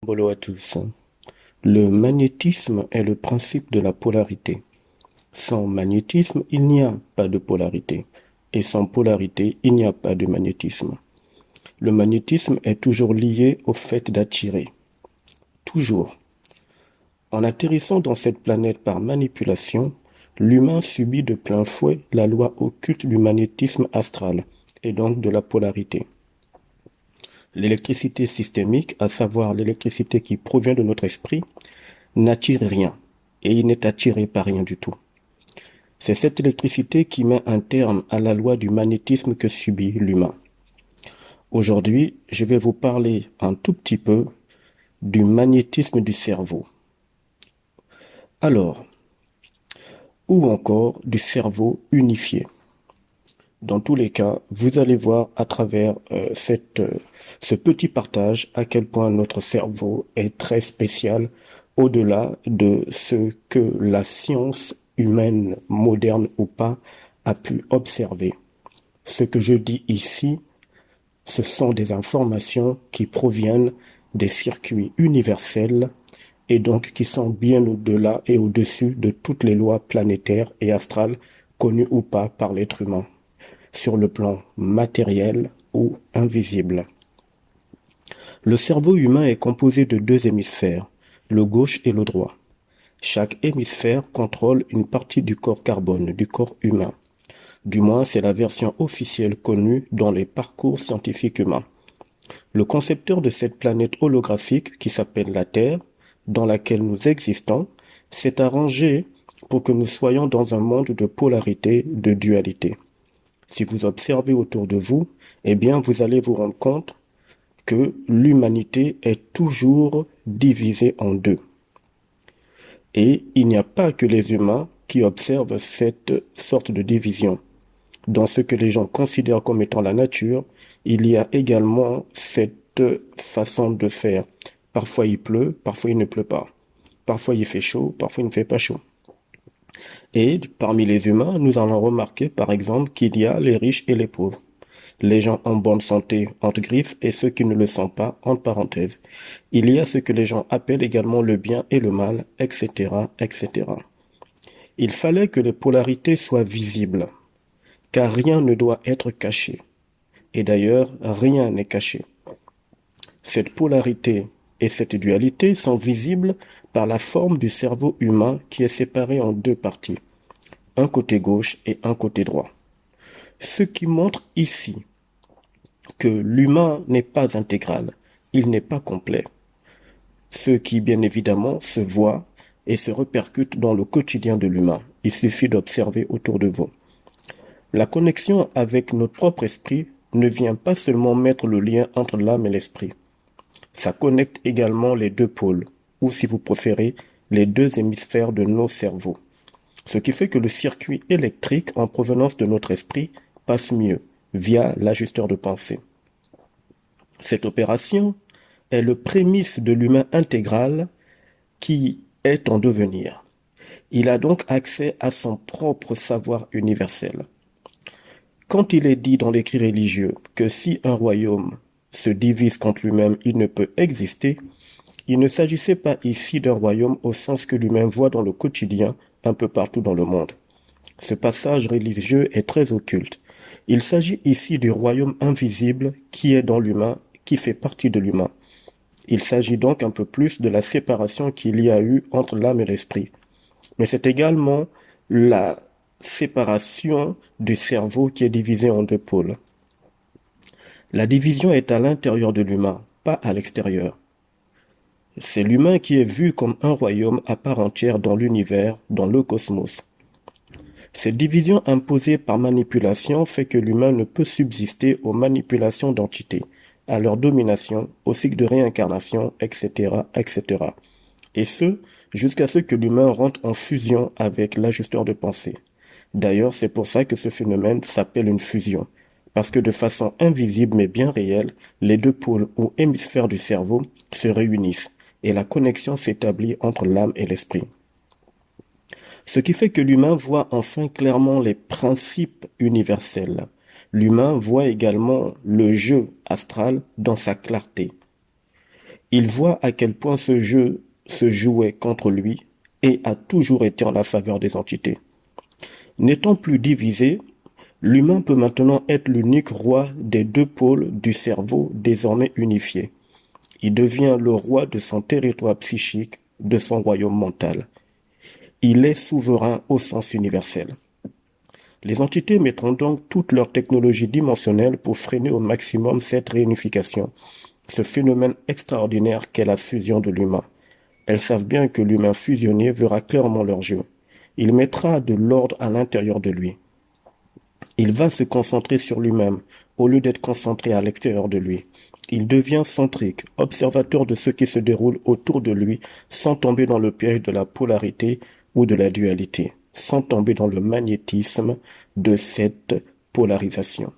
Bonjour à tous. Le magnétisme est le principe de la polarité. Sans magnétisme, il n'y a pas de polarité. Et sans polarité, il n'y a pas de magnétisme. Le magnétisme est toujours lié au fait d'attirer. Toujours. En atterrissant dans cette planète par manipulation, l'humain subit de plein fouet la loi occulte du magnétisme astral, et donc de la polarité. L'électricité systémique, à savoir l'électricité qui provient de notre esprit, n'attire rien, et il n'est attiré par rien du tout. C'est cette électricité qui met un terme à la loi du magnétisme que subit l'humain. Aujourd'hui, je vais vous parler un tout petit peu du magnétisme du cerveau. Alors, ou encore du cerveau unifié. Dans tous les cas, vous allez voir à travers ce petit partage à quel point notre cerveau est très spécial au-delà de ce que la science humaine, moderne ou pas, a pu observer. Ce que je dis ici, ce sont des informations qui proviennent des circuits universels et donc qui sont bien au-delà et au-dessus de toutes les lois planétaires et astrales connues ou pas par l'être humain, sur le plan matériel ou invisible. Le cerveau humain est composé de deux hémisphères, le gauche et le droit. Chaque hémisphère contrôle une partie du corps carbone, du corps humain. Du moins, c'est la version officielle connue dans les parcours scientifiques humains. Le concepteur de cette planète holographique qui s'appelle la Terre, dans laquelle nous existons, s'est arrangé pour que nous soyons dans un monde de polarité, de dualité. Si vous observez autour de vous, eh bien, vous allez vous rendre compte que l'humanité est toujours divisée en deux. Et il n'y a pas que les humains qui observent cette sorte de division. Dans ce que les gens considèrent comme étant la nature, il y a également cette façon de faire. Parfois il pleut, parfois il ne pleut pas. Parfois il fait chaud, parfois il ne fait pas chaud. Et parmi les humains, nous allons remarquer par exemple qu'il y a les riches et les pauvres. Les gens en bonne santé, entre griffes, et ceux qui ne le sont pas, entre parenthèses. Il y a ce que les gens appellent également le bien et le mal, etc., etc. Il fallait que les polarités soient visibles, car rien ne doit être caché. Et d'ailleurs, rien n'est caché. Cette polarité et cette dualité sont visibles par la forme du cerveau humain qui est séparé en deux parties, un côté gauche et un côté droit. Ce qui montre ici que l'humain n'est pas intégral, il n'est pas complet. Ce qui, bien évidemment, se voit et se répercute dans le quotidien de l'humain. Il suffit d'observer autour de vous. La connexion avec notre propre esprit ne vient pas seulement mettre le lien entre l'âme et l'esprit. Ça connecte également les deux pôles, ou si vous préférez, les deux hémisphères de nos cerveaux. Ce qui fait que le circuit électrique en provenance de notre esprit passe mieux via l'ajusteur de pensée. Cette opération est le prémisse de l'humain intégral qui est en devenir. Il a donc accès à son propre savoir universel. Quand il est dit dans l'écrit religieux que si un royaume se divise contre lui-même, il ne peut exister, il ne s'agissait pas ici d'un royaume au sens que l'humain voit dans le quotidien un peu partout dans le monde. Ce passage religieux est très occulte. Il s'agit ici du royaume invisible qui est dans l'humain, qui fait partie de l'humain. Il s'agit donc un peu plus de la séparation qu'il y a eu entre l'âme et l'esprit. Mais c'est également la séparation du cerveau qui est divisé en deux pôles. La division est à l'intérieur de l'humain, pas à l'extérieur. C'est l'humain qui est vu comme un royaume à part entière dans l'univers, dans le cosmos. Cette division imposée par manipulation fait que l'humain ne peut subsister aux manipulations d'entités, à leur domination, au cycle de réincarnation, etc., etc. Et ce, jusqu'à ce que l'humain rentre en fusion avec l'ajusteur de pensée. D'ailleurs, c'est pour ça que ce phénomène s'appelle une fusion. Parce que de façon invisible mais bien réelle, les deux pôles ou hémisphères du cerveau se réunissent et la connexion s'établit entre l'âme et l'esprit. Ce qui fait que l'humain voit enfin clairement les principes universels. L'humain voit également le jeu astral dans sa clarté. Il voit à quel point ce jeu se jouait contre lui et a toujours été en la faveur des entités. N'étant plus divisé, l'humain peut maintenant être l'unique roi des deux pôles du cerveau désormais unifié. Il devient le roi de son territoire psychique, de son royaume mental. Il est souverain au sens universel. Les entités mettront donc toute leur technologie dimensionnelle pour freiner au maximum cette réunification, ce phénomène extraordinaire qu'est la fusion de l'humain. Elles savent bien que l'humain fusionné verra clairement leur jeu. Il mettra de l'ordre à l'intérieur de lui. Il va se concentrer sur lui-même au lieu d'être concentré à l'extérieur de lui. Il devient centrique, observateur de ce qui se déroule autour de lui sans tomber dans le piège de la polarité ou de la dualité, sans tomber dans le magnétisme de cette polarisation.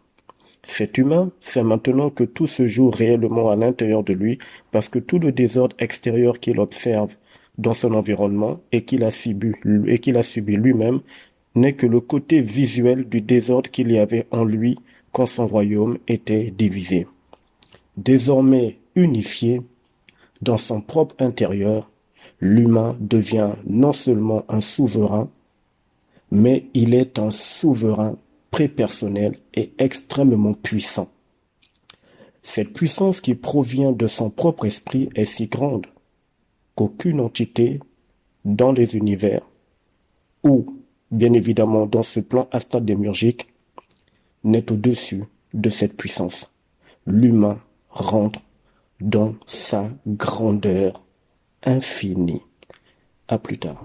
Cet humain sait maintenant que tout se joue réellement à l'intérieur de lui parce que tout le désordre extérieur qu'il observe dans son environnement et qu'il a subi lui-même n'est que le côté visuel du désordre qu'il y avait en lui quand son royaume était divisé. Désormais unifié dans son propre intérieur, l'humain devient non seulement un souverain, mais il est un souverain prépersonnel et extrêmement puissant. Cette puissance qui provient de son propre esprit est si grande qu'aucune entité dans les univers ou, bien évidemment, dans ce plan astral-démiurgique n'est au-dessus de cette puissance. L'humain rentre dans sa grandeur infinie. À plus tard.